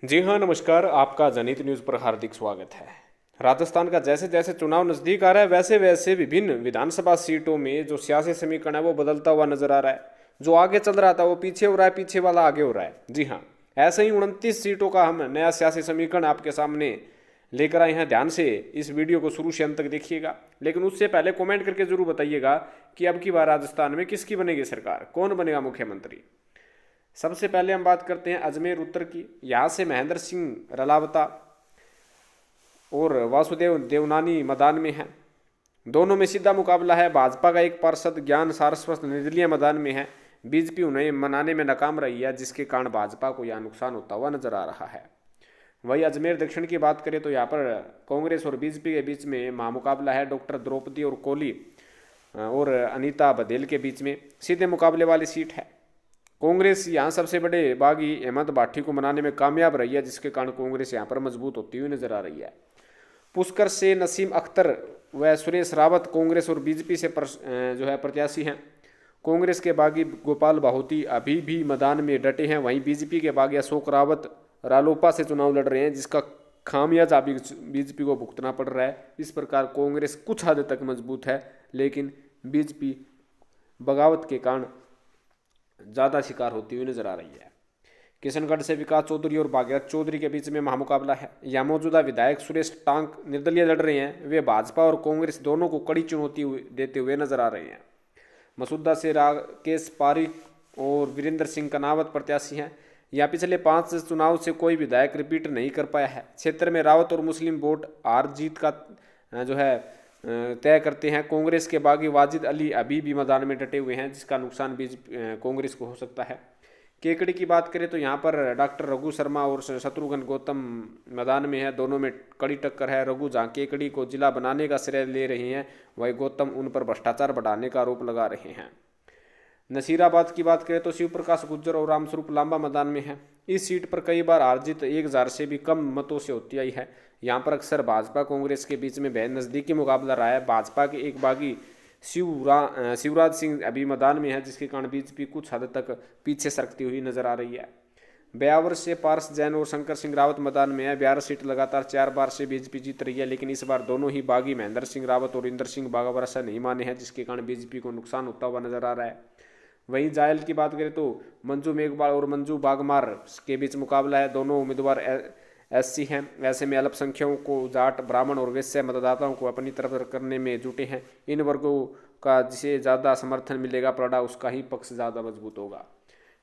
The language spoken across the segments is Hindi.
जी हाँ, नमस्कार। आपका जनहित न्यूज़ पर हार्दिक स्वागत है। राजस्थान का जैसे जैसे चुनाव नज़दीक आ रहा है वैसे वैसे विभिन्न विधानसभा सीटों में जो सियासी समीकरण है वो बदलता हुआ नजर आ रहा है। जो आगे चल रहा था वो पीछे हो रहा है, पीछे वाला आगे हो रहा है। जी हाँ, ऐसे ही 29 सीटों का हम नया सियासी समीकरण आपके सामने लेकर आए हैं। ध्यान से इस वीडियो को शुरू से अंत तक देखिएगा, लेकिन उससे पहले कमेंट करके जरूर बताइएगा कि अब की बार राजस्थान में किसकी बनेगी सरकार, कौन बनेगा मुख्यमंत्री। सबसे पहले हम बात करते हैं अजमेर उत्तर की। यहाँ से महेंद्र सिंह रलावता और वासुदेव देवनानी मैदान में हैं। दोनों में सीधा मुकाबला है। भाजपा का एक पार्षद ज्ञान सारस्वत निर्दलीय मैदान में है। बीजेपी उन्हें मनाने में नाकाम रही है, जिसके कारण भाजपा को यह नुकसान होता हुआ नजर आ रहा है। वही अजमेर दक्षिण की बात करें तो यहाँ पर कांग्रेस और बीजेपी के बीच में महामुकाबला है। डॉक्टर द्रौपदी और कोहली और अनीता बघेल के बीच में सीधे मुकाबले वाली सीट है। कांग्रेस यहाँ सबसे बड़े बागी हेमंत भाटी को मनाने में कामयाब रही है, जिसके कारण कांग्रेस यहाँ पर मजबूत होती हुई नजर आ रही है। पुष्कर से नसीम अख्तर व सुरेश रावत कांग्रेस और बीजेपी से जो है प्रत्याशी हैं। कांग्रेस के बागी गोपाल बाहोती अभी भी मैदान में डटे हैं। वहीं बीजेपी के बागी अशोक रावत रालोपा से चुनाव लड़ रहे हैं, जिसका खामियाजा बीजेपी को भुगतना पड़ रहा है। इस प्रकार कांग्रेस कुछ हद तक मजबूत है, लेकिन बीजेपी बगावत के कारण ज़्यादा शिकार होती हुई नजर आ रही है। किशनगढ़ से विकास चौधरी और भागीरथ चौधरी के बीच में महामुकाबला है। यहाँ मौजूदा विधायक सुरेश टांक निर्दलीय लड़ रहे हैं। वे भाजपा और कांग्रेस दोनों को कड़ी चुनौती देते हुए नजर आ रहे हैं। मसूदा से राकेश पारिक और वीरेंद्र सिंह कनावत प्रत्याशी हैं। यहाँ पिछले 5 चुनाव से कोई विधायक रिपीट नहीं कर पाया है। क्षेत्र में रावत और मुस्लिम वोट हार जीत का जो है तय करते हैं। कांग्रेस के बागी वाजिद अली अभी भी मैदान में डटे हुए हैं, जिसका नुकसान भी कांग्रेस को हो सकता है। केकड़ी की बात करें तो यहाँ पर डॉक्टर रघु शर्मा और शत्रुघ्न गौतम मैदान में है। दोनों में कड़ी टक्कर है। रघु जहाँ केकड़ी को जिला बनाने का श्रेय ले रहे हैं, वही गौतम उन पर भ्रष्टाचार बढ़ाने का आरोप लगा रहे हैं। नसीराबाद की बात करें तो शिव प्रकाश गुज्जर और रामस्वरूप लांबा मैदान में है। इस सीट पर कई बार हार जीत 1000 से भी कम मतों से होती आई है। यहाँ पर अक्सर भाजपा कांग्रेस के बीच में बेहद नजदीकी मुकाबला रहा है। भाजपा के एक बागी शिवराज सिंह अभी मैदान में है, जिसके कारण बीजेपी कुछ हद तक पीछे सरकती हुई नजर आ रही है। ब्यावर से पार्स जैन और शंकर सिंह रावत मैदान में है। 12 सीट लगातार 4 बार से बीजेपी जीत रही है, लेकिन इस बार दोनों ही बागी महेंद्र सिंह रावत और इंदर सिंह बागावरसा नहीं माने हैं, जिसके कारण बीजेपी को नुकसान होता हुआ नजर आ रहा है। वहीं जायल की बात करें तो मंजू मेघवाल और मंजू बागमार के बीच मुकाबला है। दोनों उम्मीदवार एससी हैं। ऐसे में अल्पसंख्यकों को, जाट, ब्राह्मण और वैश्य मतदाताओं को अपनी तरफ करने में जुटे हैं। इन वर्गों का जिसे ज़्यादा समर्थन मिलेगा पड़ा, उसका ही पक्ष ज़्यादा मजबूत होगा।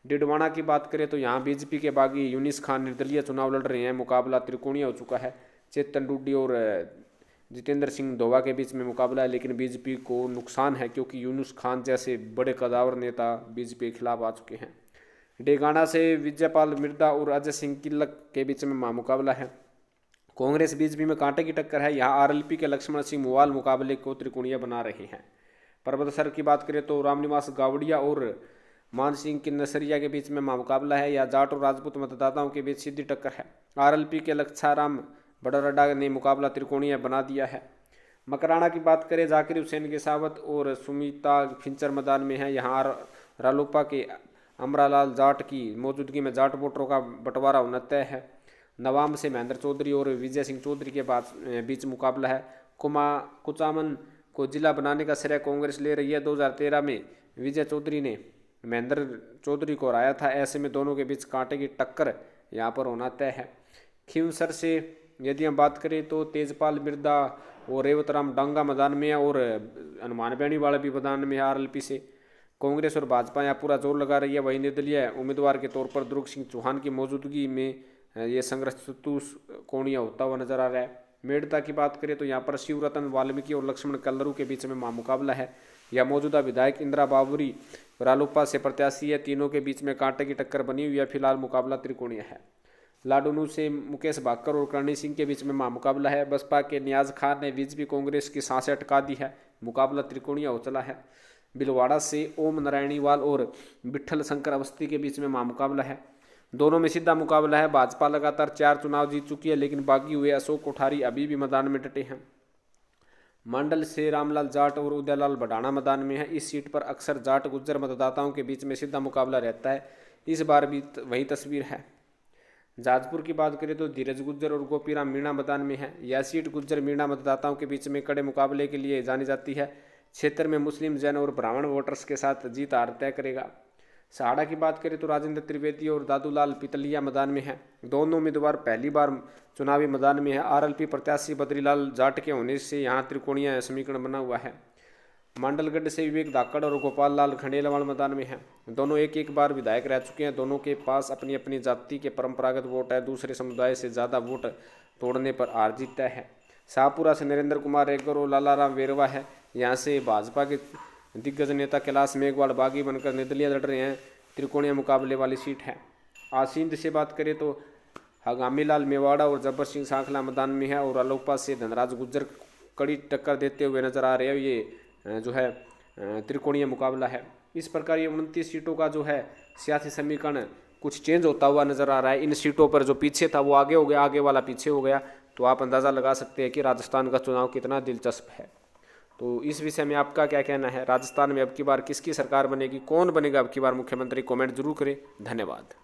डिडवाना की बात करें तो यहाँ बीजेपी के बागी यूनिस खान निर्दलीय चुनाव लड़ रहे हैं। मुकाबला त्रिकोणीय हो चुका है। चेतन डुड्डी और जितेंद्र सिंह धोवा के बीच में मुकाबला है, लेकिन बीजेपी को नुकसान है क्योंकि यूनुस खान जैसे बड़े कदावर नेता बीजेपी के खिलाफ आ चुके हैं। डेगाना से विजयपाल मिर्दा और अजय सिंह किल्लक के बीच में मुकाबला है। कांग्रेस बीजेपी में कांटे की टक्कर है। यहाँ आरएलपी के लक्ष्मण सिंह मुवाल मुकाबले को त्रिकोणीय बना रहे हैं। परबतसर की बात करें तो रामनिवास गावड़िया और मान सिंह की नसरिया के बीच में मुकाबला है। या जाट और राजपूत मतदाताओं के बीच सीधी टक्कर है। आरएलपी के लक्षाराम बड़रड्डा ने मुकाबला त्रिकोणीय बना दिया है। मकराना की बात करें, जाकिर हुसैन के सावत और सुमिता फिंचर मैदान में है। यहाँ रालोपा के अमरालाल जाट की मौजूदगी में जाट वोटरों का बंटवारा होना तय है। नवाम से महेंद्र चौधरी और विजय सिंह चौधरी के बीच मुकाबला है। कुचामन को जिला बनाने का श्रेय कांग्रेस ले रही है। 2013 में विजय चौधरी ने महेंद्र चौधरी को हराया था। ऐसे में दोनों के बीच कांटे की टक्कर यहाँ पर होना तय है। खींवसर से यदि हम बात करें तो तेजपाल मिर्दा और रेवतराम डांगा मैदान में है और हनुमान बेनीवाला भी मैदान में है। आरएलपी से कांग्रेस और भाजपा यहाँ पूरा जोर लगा रही है। वहीं निर्दलीय उम्मीदवार के तौर पर दुर्ग सिंह चौहान की मौजूदगी में ये संघर्ष कोणीय होता हुआ नजर आ रहा है। मेड़ता की बात करें तो यहाँ पर शिवरतन वाल्मीकि और लक्ष्मण कल्लरू के बीच में मुकाबला है। यह मौजूदा विधायक इंदिरा बाबरी रालोपा से प्रत्याशी है। तीनों के बीच में कांटे की टक्कर बनी हुई है। फिलहाल मुकाबला त्रिकोणीय है। लाडूनू से मुकेश भाकर और करणी सिंह के बीच में मुकाबला है। बसपा के नियाज खान ने बीजेपी कांग्रेस की सांसें अटका दी है। मुकाबला त्रिकोणीय हो चला है। बिलवाड़ा से ओम नारायणीवाल और विठल शंकर अवस्थी के बीच में मुकाबला है। दोनों में सीधा मुकाबला है। भाजपा लगातार 4 चुनाव जीत चुकी है, लेकिन बागी हुए अशोक कोठारी अभी भी मैदान में डटे हैं। मंडल से रामलाल जाट और उदयलाल बढ़ाना मैदान में है। इस सीट पर अक्सर जाट गुज्जर मतदाताओं के बीच में सीधा मुकाबला रहता है। इस बार भी वही तस्वीर है। जाजपुर की बात करें तो धीरज गुज्जर और गोपीराम मीणा मैदान में है। यह सीट गुज्जर मीणा मतदाताओं के बीच में कड़े मुकाबले के लिए जानी जाती है। क्षेत्र में मुस्लिम, जैन और ब्राह्मण वोटर्स के साथ जीत हार तय करेगा। सहाड़ा की बात करें तो राजेंद्र त्रिवेदी और दादूलाल पितलिया मैदान में है। दोनों उम्मीदवार पहली बार चुनावी मैदान में है। आरएलपी प्रत्याशी बद्रीलाल जाट के होने से यहाँ त्रिकोणीय समीकरण बना हुआ है। मांडलगढ़ से विवेक धाकड़ और गोपाल लाल खंडेलवाल मैदान में हैं। दोनों एक एक बार विधायक रह चुके हैं। दोनों के पास अपनी अपनी जाति के परंपरागत वोट है। दूसरे समुदाय से ज़्यादा वोट तोड़ने पर हार जीत तय है। शाहपुरा से नरेंद्र कुमार रेग्गर और लालाराम वेरवा है। यहाँ से भाजपा के दिग्गज नेता कैलाश मेघवाल बागी बनकर निर्दलीय लड़ रहे हैं। त्रिकोणीय मुकाबले वाली सीट है। आसींद से बात करें तो हगामी लाल मेवाड़ा और जब्बर सिंह सांखला मैदान में है और अलोपा से धनराज गुज्जर कड़ी टक्कर देते हुए नजर आ रहे हैं। ये जो है त्रिकोणीय मुकाबला है। इस प्रकार ये 29 सीटों का जो है सियासी समीकरण कुछ चेंज होता हुआ नजर आ रहा है। इन सीटों पर जो पीछे था वो आगे हो गया, आगे वाला पीछे हो गया। तो आप अंदाज़ा लगा सकते हैं कि राजस्थान का चुनाव कितना दिलचस्प है। तो इस विषय में आपका क्या कहना है? राजस्थान में अब की बार किसकी सरकार बनेगी, कौन बनेगा अब की बार मुख्यमंत्री? कमेंट जरूर करें। धन्यवाद।